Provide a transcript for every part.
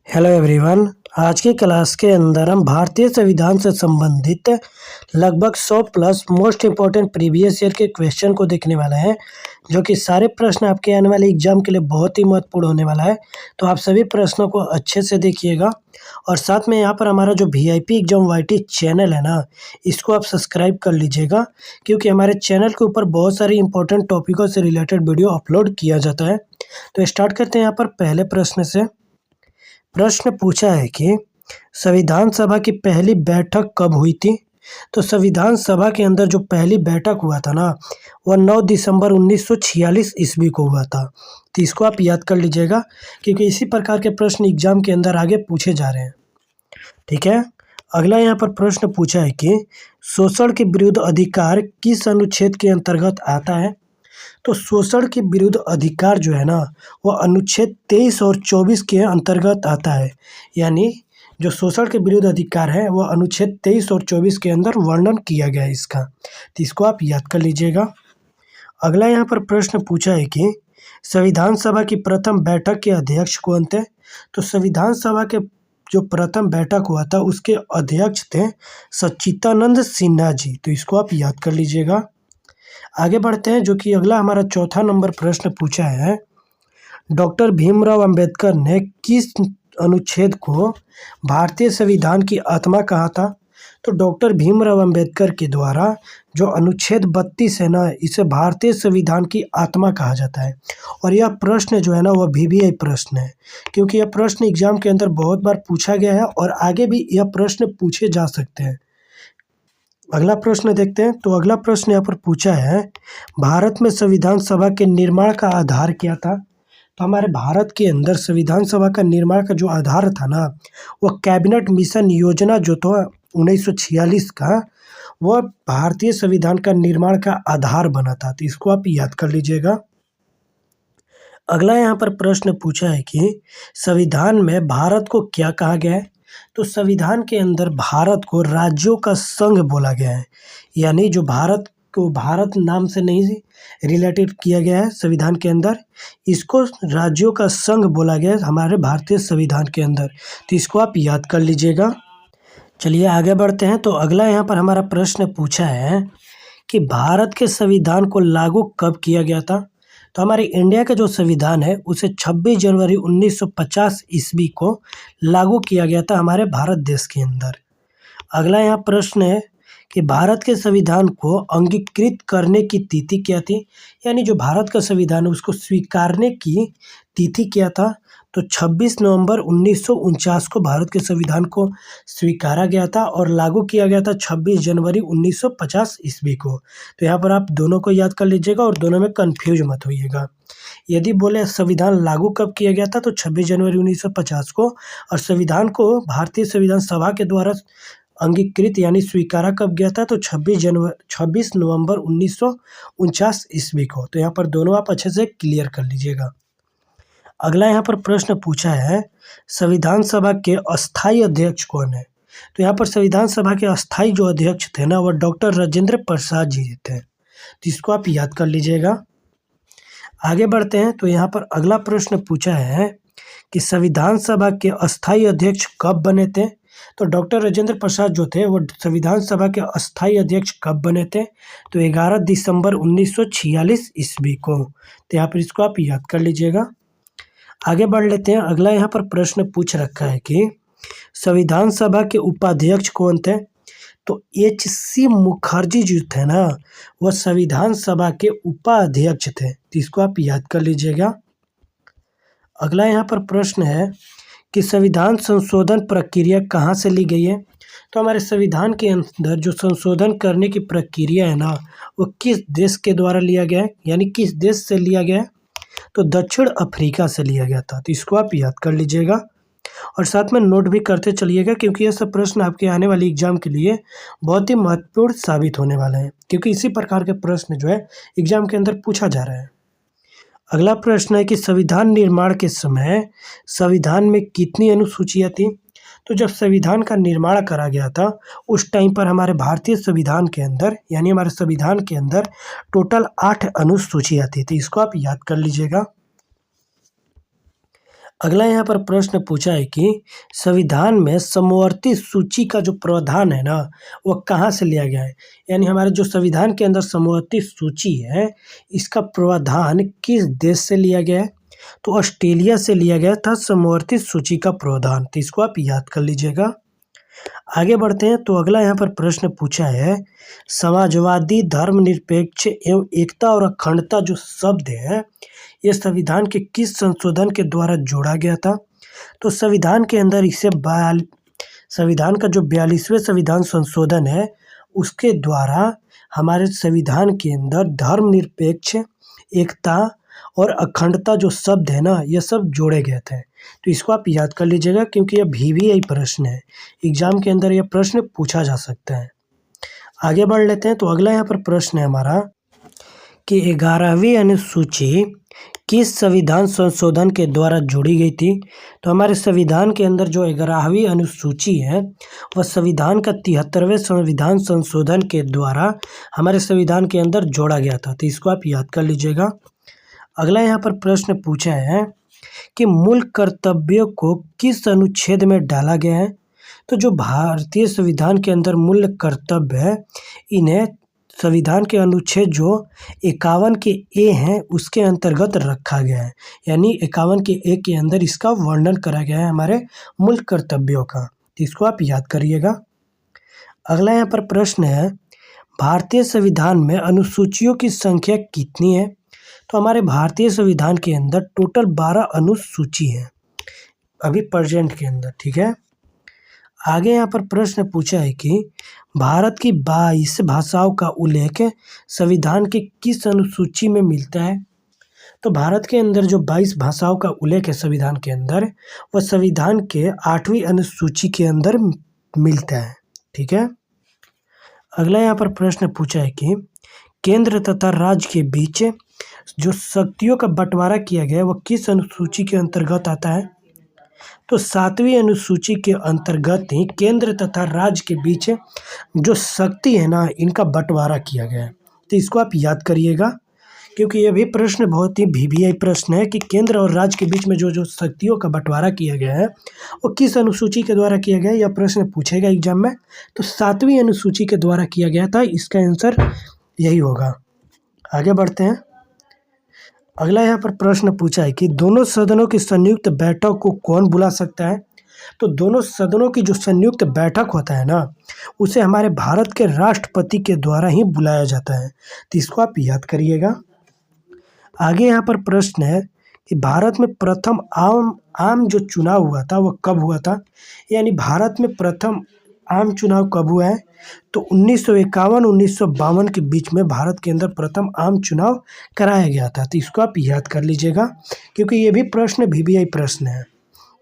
Hello everyone. आज के class के अंदर हम भारतीय संविधान से संबंधित लगभग 100 plus most important previous year के क्वेश्चन को देखने वाले हैं, जो कि सारे प्रश्न आपके आने वाले एग्जाम के लिए बहुत ही महत्वपूर्ण होने वाला है। तो आप सभी प्रश्नों को अच्छे से देखिएगा और साथ में यहाँ पर हमारा जो वीआईपी एग्जाम वाईटी चैनल है ना, इसको आप सब्सक्राइब कर लीजिएगा, क्योंकि हमारे चैनल के ऊपर बहुत सारी इंपॉर्टेंट टॉपिकों से रिलेटेड वीडियो अपलोड किया जाता है। तो स्टार्ट करते हैं यहाँ पर पहले प्रश्न से। प्रश्न पूछा है कि संविधान सभा की पहली बैठक कब हुई थी। तो संविधान सभा के अंदर जो पहली बैठक हुआ था ना, वह 9 दिसंबर 1946 ईस्वी को हुआ था। तो इसको आप याद कर लीजिएगा, क्योंकि इसी प्रकार के प्रश्न एग्जाम के अंदर आगे पूछे जा रहे हैं। ठीक है। अगला यहाँ पर प्रश्न पूछा है कि शोषण के विरुद्ध अधिकार किस अनुच्छेद के अंतर्गत आता है। तो शोषण के विरुद्ध अधिकार जो है ना, वो अनुच्छेद 23 और 24 के अंतर्गत आता है। यानी जो शोषण के विरुद्ध अधिकार है वो अनुच्छेद 23 और 24 के अंदर वर्णन किया गया है इसका। तो इसको आप याद कर लीजिएगा। अगला यहाँ पर प्रश्न पूछा है कि संविधान सभा की प्रथम बैठक के अध्यक्ष कौन थे। तो संविधान सभा के जो प्रथम बैठक हुआ था उसके अध्यक्ष थे सच्चिदानंद सिन्हा जी। तो इसको आप याद कर लीजिएगा। आगे बढ़ते हैं, जो कि अगला हमारा चौथा नंबर प्रश्न पूछा है, डॉक्टर भीमराव अंबेडकर ने किस अनुच्छेद को भारतीय संविधान की आत्मा कहा था। तो डॉक्टर भीमराव अंबेडकर के द्वारा जो अनुच्छेद 32 है ना, इसे भारतीय संविधान की आत्मा कहा जाता है। और यह प्रश्न जो है ना, वह वीवीआई प्रश्न है, क्योंकि यह प्रश्न एग्जाम के अंदर बहुत बार पूछा गया है और आगे भी यह प्रश्न पूछे जा सकते हैं। अगला प्रश्न देखते हैं। तो अगला प्रश्न यहाँ पर पूछा है, भारत में संविधान सभा के निर्माण का आधार क्या था। तो हमारे भारत के अंदर संविधान सभा का निर्माण का जो आधार था ना, वो कैबिनेट मिशन योजना जो था 1946 का, वह भारतीय संविधान का निर्माण का आधार बना था। तो इसको आप याद कर लीजिएगा। अगला यहाँ पर प्रश्न पूछा है कि संविधान में भारत को क्या कहा गया है। तो संविधान के अंदर भारत को राज्यों का संघ बोला गया है। यानी जो भारत को भारत नाम से नहीं रिलेटेड किया गया है संविधान के अंदर, इसको राज्यों का संघ बोला गया है हमारे भारतीय संविधान के अंदर। तो इसको आप याद कर लीजिएगा। चलिए आगे बढ़ते हैं। तो अगला यहाँ पर हमारा प्रश्न पूछा है कि भारत के संविधान को लागू कब किया गया था। तो हमारे इंडिया का जो संविधान है उसे 26 जनवरी 1950 ईस्वी को लागू किया गया था हमारे भारत देश के अंदर। अगला यहाँ प्रश्न है कि भारत के संविधान को अंगीकृत करने की तिथि क्या थी। यानी जो भारत का संविधान है उसको स्वीकारने की तिथि क्या था। तो 26 नवंबर 1949 को भारत के संविधान को स्वीकारा गया था और लागू किया गया था 26 जनवरी 1950 ईस्वी को। तो यहाँ पर आप दोनों को याद कर लीजिएगा और दोनों में कंफ्यूज मत होइएगा। यदि बोले संविधान लागू कब किया गया था तो 26 जनवरी 1950 को, और संविधान को भारतीय संविधान सभा के द्वारा अंगीकृत यानी स्वीकारा कब गया था तो 26 नवंबर 1949 ईस्वी को। तो यहाँ पर दोनों आप अच्छे से क्लियर कर लीजिएगा। अगला यहाँ पर प्रश्न पूछा है, संविधान सभा के अस्थायी अध्यक्ष कौन है। तो यहाँ पर संविधान सभा के अस्थायी जो अध्यक्ष थे ना, वह डॉक्टर राजेंद्र प्रसाद जी थे। तो इसको आप याद कर लीजिएगा। आगे बढ़ते हैं। तो यहाँ पर अगला प्रश्न पूछा है कि संविधान सभा के अस्थायी अध्यक्ष कब बने थे। तो डॉक्टर राजेंद्र प्रसाद जो थे वो संविधान सभा के अस्थायी अध्यक्ष कब बने थे। तो 11 दिसंबर 1946 ईस्वी को। तो यहाँ पर इसको आप याद कर लीजिएगा। आगे बढ़ लेते हैं। अगला यहाँ पर प्रश्न पूछ रखा है कि संविधान सभा के उपाध्यक्ष कौन थे। तो एच.सी. मुखर्जी जो थे ना, वह संविधान सभा के उपाध्यक्ष थे। तो इसको आप याद कर लीजिएगा। अगला यहाँ पर प्रश्न है कि संविधान संशोधन प्रक्रिया कहाँ से ली गई है। तो हमारे संविधान के अंदर जो संशोधन करने की प्रक्रिया है ना, वो किस देश के द्वारा लिया गया है, यानी किस देश से लिया गया है। तो दक्षिण अफ्रीका से लिया गया था। तो इसको आप याद कर लीजिएगा और साथ में नोट भी करते चलिएगा, क्योंकि यह सब प्रश्न आपके आने वाली एग्जाम के लिए बहुत ही महत्वपूर्ण साबित होने वाले हैं, क्योंकि इसी प्रकार के प्रश्न जो है एग्जाम के अंदर पूछा जा रहा है। अगला प्रश्न है कि संविधान निर्माण के समय संविधान में कितनी अनुसूचियाँ थी। तो जब संविधान का निर्माण करा गया था उस टाइम पर हमारे भारतीय संविधान के अंदर, यानी हमारे संविधान के अंदर टोटल 8 अनुसूचियाँ थी। तो इसको आप याद कर लीजिएगा। अगला यहाँ पर प्रश्न पूछा है कि संविधान में समवर्ती सूची का जो प्रावधान है ना, वो कहाँ से लिया गया है। यानी हमारे जो संविधान के अंदर समवर्ती सूची है, इसका प्रावधान किस देश से लिया गया है। तो ऑस्ट्रेलिया से लिया गया था समवर्ती सूची का प्रावधान। तो इसको आप याद कर लीजिएगा। आगे बढ़ते हैं। तो अगला यहाँ पर प्रश्न पूछा है, समाजवादी, धर्मनिरपेक्ष एवं एकता और अखंडता जो शब्द है, ये संविधान के किस संशोधन के द्वारा जोड़ा गया था। तो संविधान के अंदर इसे संविधान का जो 42वें संविधान संशोधन है, उसके द्वारा हमारे संविधान के अंदर धर्मनिरपेक्ष, एकता और अखंडता जो शब्द है ना, ये सब जोड़े गए थे। तो इसको आप याद कर लीजिएगा, क्योंकि यह VVI प्रश्न है, एग्जाम के अंदर यह प्रश्न पूछा जा सकता है। आगे बढ़ लेते हैं। तो अगला यहाँ पर प्रश्न है हमारा कि 11वीं अनुसूची किस संविधान संशोधन के द्वारा जोड़ी गई थी। तो हमारे संविधान के अंदर जो 11वीं अनुसूची है, वह संविधान का 73वें संविधान संशोधन के द्वारा हमारे संविधान के अंदर जोड़ा गया था। तो इसको आप याद कर लीजिएगा। अगला यहाँ पर प्रश्न पूछा है कि मूल कर्तव्यों को किस अनुच्छेद में डाला गया है। तो जो भारतीय संविधान के अंदर मूल कर्तव्य है, इन्हें संविधान के अनुच्छेद जो 51 के ए हैं, उसके अंतर्गत रखा गया है। यानी 51 के ए के अंदर इसका वर्णन करा गया है हमारे मूल कर्तव्यों का। तो इसको आप याद करिएगा। अगला यहाँ पर प्रश्न है, भारतीय संविधान में अनुसूचियों की संख्या कितनी है। तो हमारे भारतीय संविधान के अंदर टोटल 12 अनुसूची हैं अभी प्रेजेंट के अंदर, ठीक है। आगे यहाँ पर प्रश्न पूछा है कि भारत की 22 भाषाओं का उल्लेख संविधान के किस अनुसूची में मिलता है। तो भारत के अंदर जो 22 भाषाओं का उल्लेख है संविधान के अंदर, वह संविधान के 8वीं अनुसूची के अंदर मिलता है, ठीक है। अगला यहाँ पर प्रश्न पूछा है कि केंद्र तथा राज्य के बीच जो शक्तियों का बंटवारा किया गया है, वह किस अनुसूची के अंतर्गत आता है। तो 7वीं अनुसूची के अंतर्गत ही केंद्र तथा राज्य के बीच जो शक्ति है ना, इनका बंटवारा किया गया है। तो इसको आप याद करिएगा, क्योंकि यह भी प्रश्न बहुत ही VVI प्रश्न है कि केंद्र और राज्य के बीच में जो शक्तियों का बंटवारा किया गया है, वो किस अनुसूची के द्वारा किया गया है, यह प्रश्न पूछेगा एग्जाम में। तो 7वीं अनुसूची के द्वारा किया गया था, इसका आंसर यही होगा। आगे बढ़ते हैं। अगला यहाँ पर प्रश्न पूछा है कि दोनों सदनों की संयुक्त बैठक को कौन बुला सकता है। तो दोनों सदनों की जो संयुक्त बैठक होता है ना, उसे हमारे भारत के राष्ट्रपति के द्वारा ही बुलाया जाता है। तो इसको आप याद करिएगा। आगे यहाँ पर प्रश्न है कि भारत में प्रथम आम जो चुनाव हुआ था, वह कब हुआ था। यानी भारत में प्रथम आम चुनाव कब हुआ है। तो 1951-1952 के बीच में भारत के अंदर प्रथम आम चुनाव कराया गया था। तो इसको आप याद कर लीजिएगा, क्योंकि ये भी प्रश्न VVI प्रश्न है।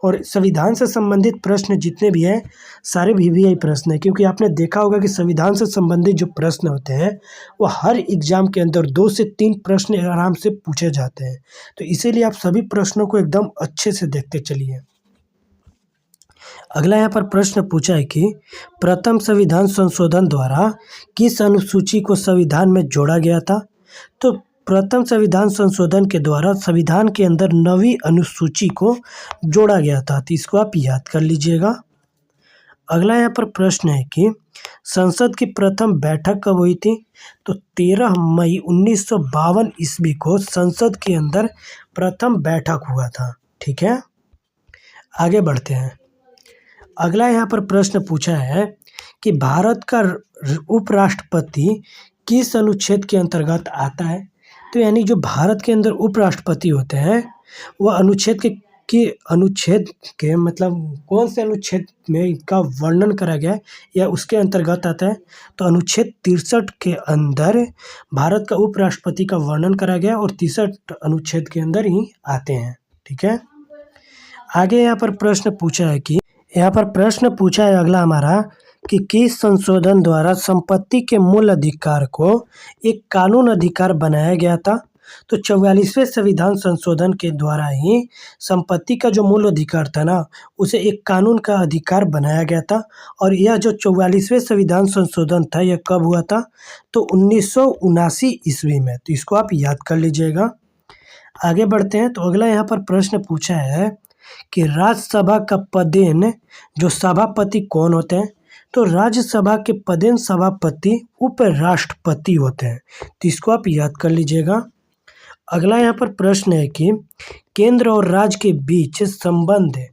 और संविधान से संबंधित प्रश्न जितने भी हैं, सारे VVI प्रश्न है, क्योंकि आपने देखा होगा कि संविधान से संबंधित जो प्रश्न होते हैं, वो हर एग्जाम के अंदर 2 से 3 प्रश्न आराम से पूछे जाते हैं। तो इसीलिए आप सभी प्रश्नों को एकदम अच्छे से देखते चलिए। अगला यहाँ पर प्रश्न पूछा है कि प्रथम संविधान संशोधन द्वारा किस अनुसूची को संविधान में जोड़ा गया था। तो प्रथम संविधान संशोधन के द्वारा संविधान के अंदर 9वीं अनुसूची को जोड़ा गया था। तो इसको आप याद कर लीजिएगा। अगला यहाँ पर प्रश्न है कि संसद की प्रथम बैठक कब हुई थी। तो 13 मई 1952 ईस्वी को संसद के अंदर प्रथम बैठक हुआ था, ठीक है। आगे बढ़ते हैं। अगला यहाँ पर प्रश्न पूछा है कि भारत का उपराष्ट्रपति किस अनुच्छेद के अंतर्गत आता है। तो यानी जो भारत के अंदर उपराष्ट्रपति होते हैं, वह अनुच्छेद के मतलब कौन से अनुच्छेद में इनका वर्णन करा गया है या उसके अंतर्गत आता है। तो अनुच्छेद 63 के अंदर भारत का उपराष्ट्रपति का वर्णन करा गया और 63 अनुच्छेद के अंदर ही आते हैं, ठीक है। आगे यहाँ पर प्रश्न पूछा है अगला हमारा कि किस संशोधन द्वारा संपत्ति के मूल अधिकार को एक कानून अधिकार बनाया गया था। तो 44वें संविधान संशोधन के द्वारा ही संपत्ति का जो मूल अधिकार था ना, उसे एक कानून का अधिकार बनाया गया था। और यह जो 44वें संविधान संशोधन था, यह कब हुआ था। तो 1979 ईस्वी में। तो इसको आप याद कर लीजिएगा। आगे बढ़ते हैं। तो अगला यहाँ पर प्रश्न पूछा है कि राज्यसभा का पदेन जो सभापति कौन होते हैं? तो राज्यसभा के पदेन सभापति उपराष्ट्रपति होते हैं। तो इसको आप याद कर लीजिएगा। अगला यहाँ पर प्रश्न है कि केंद्र और राज्य के बीच संबंध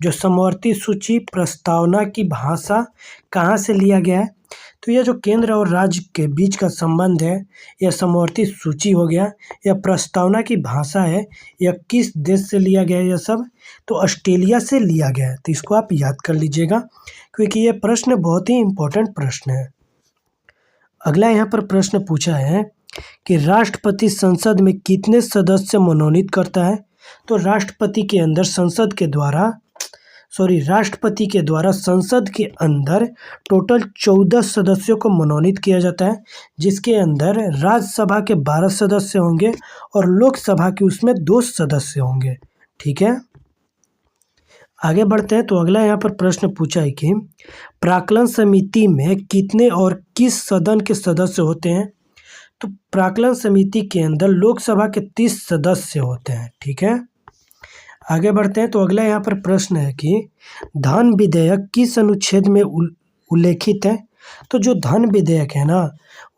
जो समवर्ती सूची प्रस्तावना की भाषा कहाँ से लिया गया है? तो यह जो केंद्र और राज्य के बीच का संबंध है, यह समवर्ती सूची हो गया। यह प्रस्तावना की भाषा है, यह किस देश से लिया गया है? यह सब तो ऑस्ट्रेलिया से लिया गया है। तो इसको आप याद कर लीजिएगा क्योंकि यह प्रश्न बहुत ही इम्पोर्टेंट प्रश्न है। अगला यहाँ पर प्रश्न पूछा है कि राष्ट्रपति संसद में कितने सदस्य मनोनीत करता है? तो राष्ट्रपति के द्वारा संसद के अंदर टोटल 14 सदस्यों को मनोनीत किया जाता है, जिसके अंदर राज्यसभा के 12 सदस्य होंगे और लोकसभा के उसमें 2 सदस्य होंगे। ठीक है, आगे बढ़ते हैं। तो अगला यहाँ पर प्रश्न पूछा है कि प्राक्कलन समिति में कितने और किस सदन के सदस्य होते हैं? तो प्राक्कलन समिति के अंदर लोकसभा के 30 सदस्य होते हैं। ठीक है, आगे बढ़ते हैं। तो अगला यहाँ पर प्रश्न है कि धन विधेयक किस अनुच्छेद में उल्लेखित है? तो जो धन विधेयक है ना,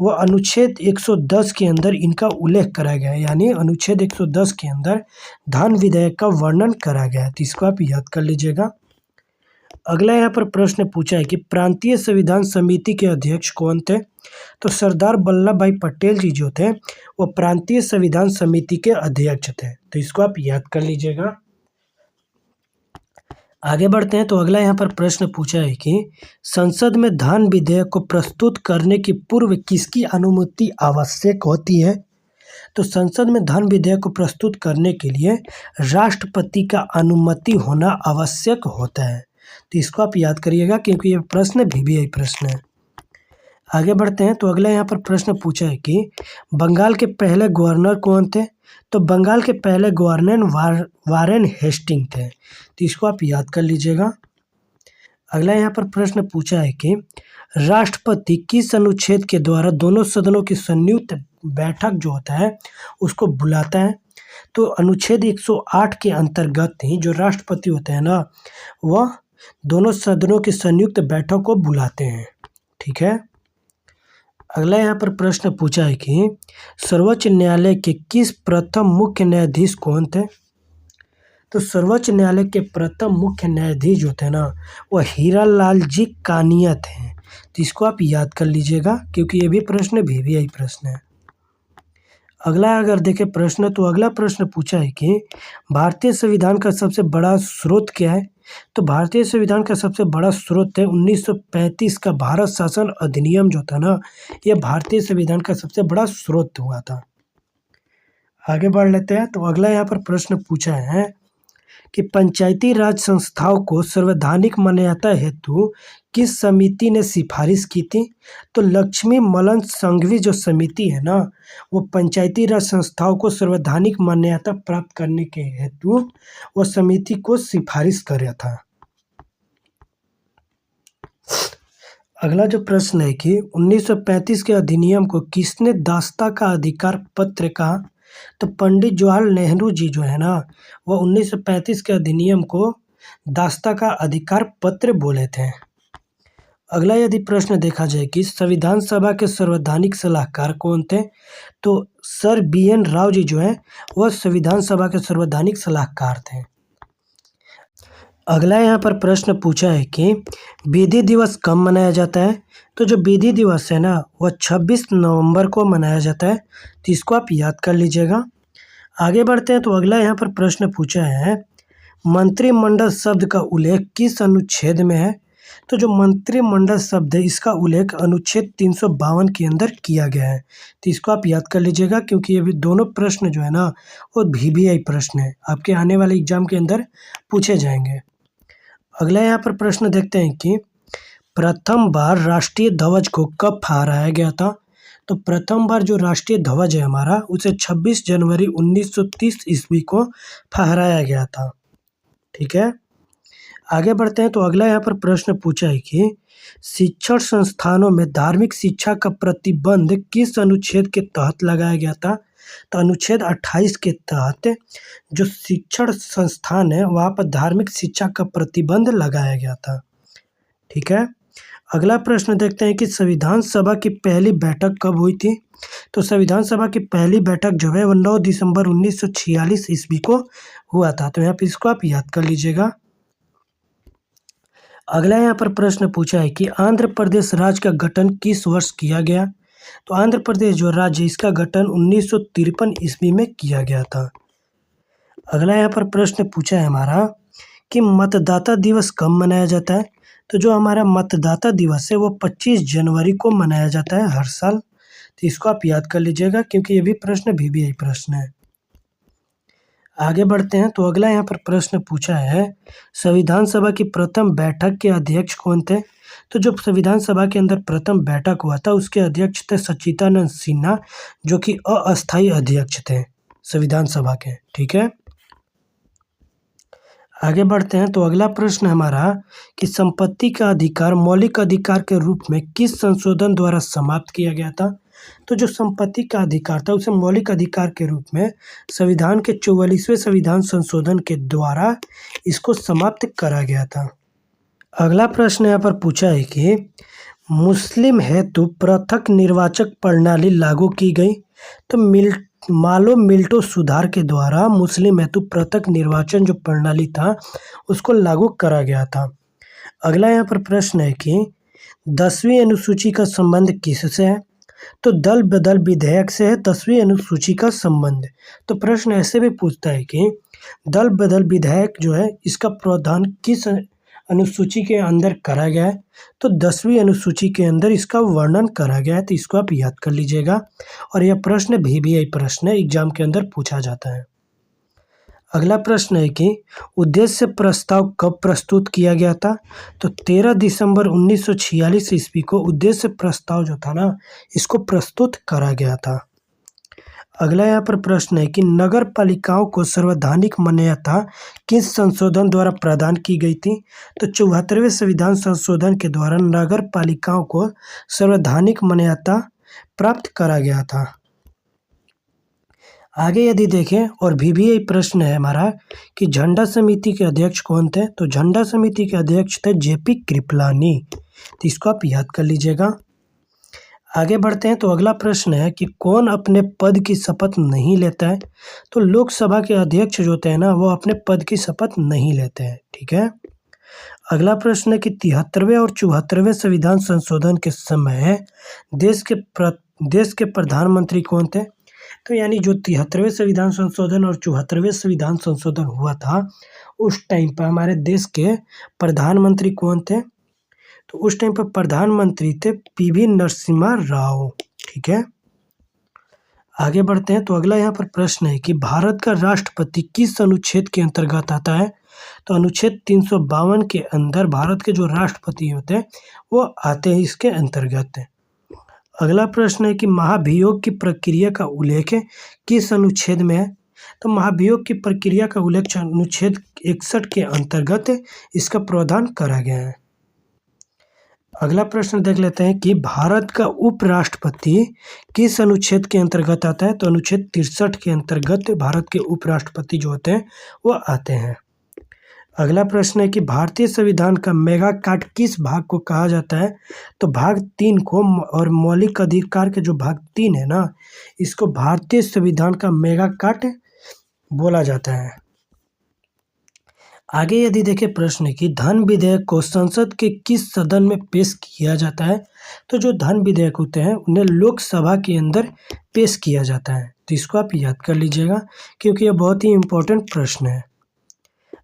वह अनुच्छेद 110 के अंदर इनका उल्लेख करा गया है, यानी अनुच्छेद 110 के अंदर धन विधेयक का वर्णन करा गया है। तो इसको आप याद कर लीजिएगा। अगला यहाँ पर प्रश्न पूछा है कि प्रांतीय संविधान समिति के अध्यक्ष कौन थे? तो सरदार वल्लभ भाई पटेल जी जो थे वो प्रांतीय संविधान समिति के अध्यक्ष थे। तो इसको आप याद कर लीजिएगा। आगे बढ़ते हैं। तो अगला यहाँ पर प्रश्न पूछा है कि संसद में धन विधेयक को प्रस्तुत करने की पूर्व किसकी अनुमति आवश्यक होती है? तो संसद में धन विधेयक को प्रस्तुत करने के लिए राष्ट्रपति का अनुमति होना आवश्यक होता है। तो इसको आप याद करिएगा क्योंकि यह प्रश्न VBI प्रश्न है। आगे बढ़ते हैं। तो अगला यहाँ पर प्रश्न पूछा है कि बंगाल के पहले गवर्नर कौन थे? तो बंगाल के पहले गवर्नर वारेन हेस्टिंग थे। तो इसको आप याद कर लीजिएगा। अगला यहाँ पर प्रश्न पूछा है कि राष्ट्रपति किस अनुच्छेद के द्वारा दोनों सदनों की संयुक्त बैठक जो होता है उसको बुलाता है? तो अनुच्छेद 108 के अंतर्गत ही जो राष्ट्रपति होते हैं ना, वह दोनों सदनों की संयुक्त बैठक को बुलाते हैं। ठीक है, अगला यहाँ पर प्रश्न पूछा है कि सर्वोच्च न्यायालय के किस प्रथम मुख्य न्यायाधीश कौन थे? तो सर्वोच्च न्यायालय के प्रथम मुख्य न्यायाधीश जो थे ना, वह हीरालाल जी कानिया थे। तो इसको आप याद कर लीजिएगा क्योंकि ये भी प्रश्न VBI प्रश्न है। अगला अगर देखें प्रश्न, तो अगला प्रश्न पूछा है कि भारतीय संविधान का सबसे बड़ा स्रोत क्या है? तो भारतीय संविधान का सबसे बड़ा स्रोत है 1935 का भारत शासन अधिनियम जो था ना, यह भारतीय संविधान का सबसे बड़ा स्रोत हुआ था। आगे बढ़ लेते हैं। तो अगला यहाँ पर प्रश्न पूछा है कि पंचायती राज संस्थाओं को संवैधानिक मान्यता हेतु किस समिति ने सिफारिश की थी? तो लक्ष्मी मलन संघवी जो समिति है ना, वो पंचायती राज संस्थाओं को संवैधानिक मान्यता प्राप्त करने के हेतु वो समिति को सिफारिश किया था। अगला जो प्रश्न है कि 1935 के अधिनियम को किसने दास्ता का अधिकार पत्र कहा? तो पंडित जवाहरलाल नेहरू जी जो है ना, वह 1935 के अधिनियम को दास्ता का अधिकार पत्र बोले थे। अगला यदि प्रश्न देखा जाए कि संविधान सभा के संवैधानिक सलाहकार कौन थे? तो सर BN राव जी जो है वह संविधान सभा के संवैधानिक सलाहकार थे। अगला यहाँ पर प्रश्न पूछा है कि विधि दिवस कब मनाया जाता है? तो जो विधि दिवस है ना, वह 26 नवंबर को मनाया जाता है। तो इसको आप याद कर लीजिएगा। आगे बढ़ते हैं। तो अगला यहाँ पर प्रश्न पूछा है मंत्रिमंडल शब्द का उल्लेख किस अनुच्छेद में है? तो जो मंत्रिमंडल शब्द है इसका उल्लेख अनुच्छेद 352 के अंदर किया गया है। तो इसको आप याद कर लीजिएगा क्योंकि ये भी दोनों प्रश्न जो है ना, वो VBI प्रश्न है, आपके आने वाले एग्जाम के अंदर पूछे जाएंगे। अगला यहाँ पर प्रश्न देखते हैं कि प्रथम बार राष्ट्रीय ध्वज को कब फहराया गया था? तो प्रथम बार जो राष्ट्रीय ध्वज है हमारा, उसे 26 जनवरी 1930 ईस्वी को फहराया गया था। ठीक है, आगे बढ़ते हैं तो अगला यहाँ पर प्रश्न पूछा है कि शिक्षण संस्थानों में धार्मिक शिक्षा का प्रतिबंध किस अनुच्छेद के तहत लगाया गया था? तो अनुच्छेद 28 के तहत जो शिक्षण संस्थान है वहाँ पर धार्मिक शिक्षा का प्रतिबंध लगाया गया था। ठीक है। अगला प्रश्न देखते हैं कि संविधान सभा की पहली बैठक कब हुई थी? तो संविधान सभा की पहली बैठक जो है वो 9 दिसंबर 1946 ईस्वी को हुआ था। तो यहाँ पर इसको आप याद कर लीजिएगा। अगला यहाँ पर प्रश्न पूछा है कि आंध्र प्रदेश राज्य का गठन किस वर्ष किया गया? तो आंध्र प्रदेश जो राज्य इसका गठन 1953 ईस्वी में किया गया था। अगला यहाँ पर प्रश्न पूछा है हमारा कि मतदाता दिवस कब मनाया जाता है? तो जो हमारा मतदाता दिवस है वो 25 जनवरी को मनाया जाता है हर साल। तो इसको आप याद कर लीजिएगा क्योंकि ये भी प्रश्न VBI प्रश्न है। आगे बढ़ते हैं तो अगला यहाँ पर प्रश्न पूछा है संविधान सभा की प्रथम बैठक के अध्यक्ष कौन थे? तो जो संविधान सभा के अंदर प्रथम बैठक हुआ था उसके अध्यक्ष थे सच्चिदानंद सिन्हा, जो कि अस्थायी अध्यक्ष थे संविधान सभा के। ठीक है। आगे बढ़ते हैं तो अगला प्रश्न हमारा कि संपत्ति का अधिकार मौलिक अधिकार के रूप में किस संशोधन द्वारा समाप्त किया गया था? तो जो संपत्ति का अधिकार था उसे मौलिक अधिकार के रूप में संविधान के 44वें संविधान संशोधन के द्वारा इसको समाप्त करा गया था। अगला प्रश्न यहाँ पर पूछा है कि मुस्लिम हेतु पृथक निर्वाचक प्रणाली लागू की गई। तो मालो मिल्टो सुधार के द्वारा मुस्लिम हेतु पृथक निर्वाचन जो प्रणाली था उसको लागू करा गया था। अगला यहाँ पर प्रश्न है कि 10वीं अनुसूची का संबंध किससे है? तो दल बदल विधेयक से है 10वीं अनुसूची का संबंध। तो प्रश्न ऐसे भी पूछता है कि दल बदल विधेयक जो है इसका प्रावधान किस अनुसूची के अंदर करा गया है? तो 10वीं अनुसूची के अंदर इसका वर्णन करा गया है। तो इसको आप याद कर लीजिएगा और यह प्रश्न VBI प्रश्न है, एग्जाम के अंदर पूछा जाता है। अगला प्रश्न है कि उद्देश्य प्रस्ताव कब प्रस्तुत किया गया था? तो 13 दिसंबर 1946 ईस्वी को उद्देश्य प्रस्ताव जो था ना इसको प्रस्तुत करा गया था। अगला यहाँ पर प्रश्न है कि नगर पालिकाओं को संवैधानिक मान्यता किस संशोधन द्वारा प्रदान की गई थी? तो 74वें संविधान संशोधन के द्वारा नगर पालिकाओं को संवैधानिक मान्यता प्राप्त करा गया था। आगे यदि देखें और VBI प्रश्न है हमारा कि झंडा समिति के अध्यक्ष कौन थे? तो झंडा समिति के अध्यक्ष थे JP कृपलानी। तो इसको आप याद कर लीजिएगा। आगे बढ़ते हैं तो अगला प्रश्न है कि कौन अपने पद की शपथ नहीं लेता है? तो लोकसभा के अध्यक्ष जो होते हैं ना वो अपने पद की शपथ नहीं लेते हैं। ठीक है। अगला प्रश्न है कि 73वें और 74वें संविधान संशोधन के समय देश के प्रधानमंत्री कौन थे? तो यानी जो 73वें संविधान संशोधन और 74वें संविधान संशोधन हुआ था उस टाइम पर हमारे देश के प्रधानमंत्री कौन थे? तो उस टाइम पर प्रधानमंत्री थे PV नरसिम्हा राव। ठीक है। आगे बढ़ते हैं तो अगला यहाँ पर प्रश्न है कि भारत का राष्ट्रपति किस अनुच्छेद के अंतर्गत आता है? तो अनुच्छेद 352 के अंदर भारत के जो राष्ट्रपति होते हैं वो आते हैं इसके अंतर्गत। अगला प्रश्न है कि महाभियोग की प्रक्रिया का उल्लेख किस अनुच्छेद में है? तो महाभियोग की प्रक्रिया का उल्लेख अनुच्छेद 61 के अंतर्गत इसका प्रावधान करा गया है। अगला प्रश्न देख लेते हैं कि भारत का उपराष्ट्रपति किस अनुच्छेद के अंतर्गत आता है? तो अनुच्छेद 63 के अंतर्गत भारत के उपराष्ट्रपति जो होते हैं वो आते हैं। अगला प्रश्न है कि भारतीय संविधान का मेगा कार्ड किस भाग को कहा जाता है? तो भाग 3 को, और मौलिक अधिकार के जो भाग 3 है ना इसको भारतीय संविधान का मेगा कार्ड बोला जाता है। आगे यदि देखें प्रश्न की धन विधेयक को संसद के किस सदन में पेश किया जाता है? तो जो धन विधेयक होते हैं उन्हें लोकसभा के अंदर पेश किया जाता है। तो इसको आप याद कर लीजिएगा क्योंकि यह बहुत ही इम्पोर्टेंट प्रश्न है।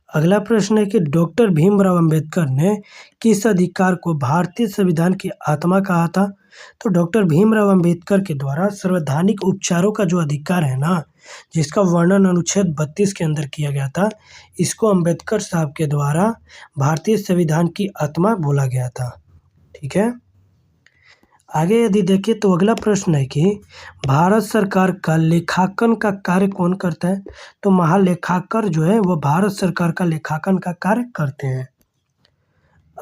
अगला प्रश्न है कि डॉक्टर भीमराव अंबेडकर ने किस अधिकार को भारतीय संविधान की आत्मा कहा था? तो डॉक्टर भीमराव अंबेडकर के द्वारा संवैधानिक उपचारों का जो अधिकार है ना जिसका वर्णन अनुच्छेद 32 के अंदर किया गया था इसको अंबेडकर साहब के द्वारा भारतीय संविधान की आत्मा बोला गया था। ठीक है। आगे यदि देखिए तो अगला प्रश्न है कि भारत सरकार का लेखांकन का कार्य कौन करता है? तो महालेखाकार जो है वो भारत सरकार का लेखांकन का कार्य करते हैं।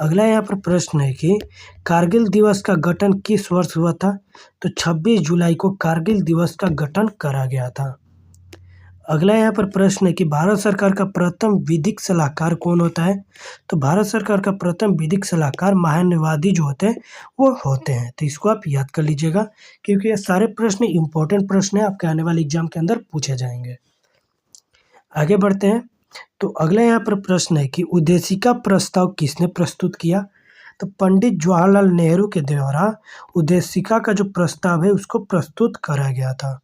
अगला यहाँ पर प्रश्न है कि कारगिल दिवस का गठन किस वर्ष हुआ था? तो 26 जुलाई को कारगिल दिवस का गठन करा गया था। अगला यहाँ पर प्रश्न है कि भारत सरकार का प्रथम विधिक सलाहकार कौन होता है? तो भारत सरकार का प्रथम विधिक सलाहकार महान्यायवादी जो होते हैं वो होते हैं। तो इसको आप याद कर लीजिएगा क्योंकि ये सारे प्रश्न इंपॉर्टेंट प्रश्न है, आपके आने वाले एग्जाम के अंदर पूछे जाएंगे। आगे बढ़ते हैं। तो अगला यहाँ पर प्रश्न है कि उद्देशिका प्रस्ताव किसने प्रस्तुत किया? तो पंडित जवाहरलाल नेहरू के द्वारा उद्देशिका का जो प्रस्ताव है उसको प्रस्तुत करा गया था।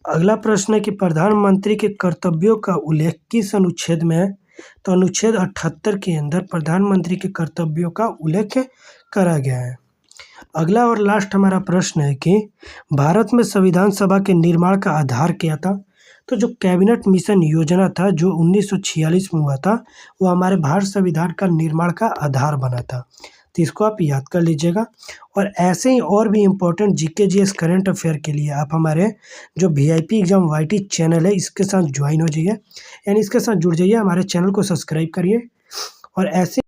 अगला प्रश्न है कि प्रधानमंत्री के कर्तव्यों का उल्लेख किस अनुच्छेद में है? तो अनुच्छेद 78 के अंदर प्रधानमंत्री के कर्तव्यों का उल्लेख करा गया है। अगला और लास्ट हमारा प्रश्न है कि भारत में संविधान सभा के निर्माण का आधार क्या था? तो जो कैबिनेट मिशन योजना था जो 1946 में हुआ था वो हमारे भारत संविधान का निर्माण का आधार बना था। तो इसको आप याद कर लीजिएगा। और ऐसे ही और भी important GK GS current affair के लिए आप हमारे जो VIP एग्जाम YT चैनल है इसके साथ ज्वाइन हो जाइए, यानी इसके साथ जुड़ जाइए, हमारे चैनल को सब्सक्राइब करिए और ऐसे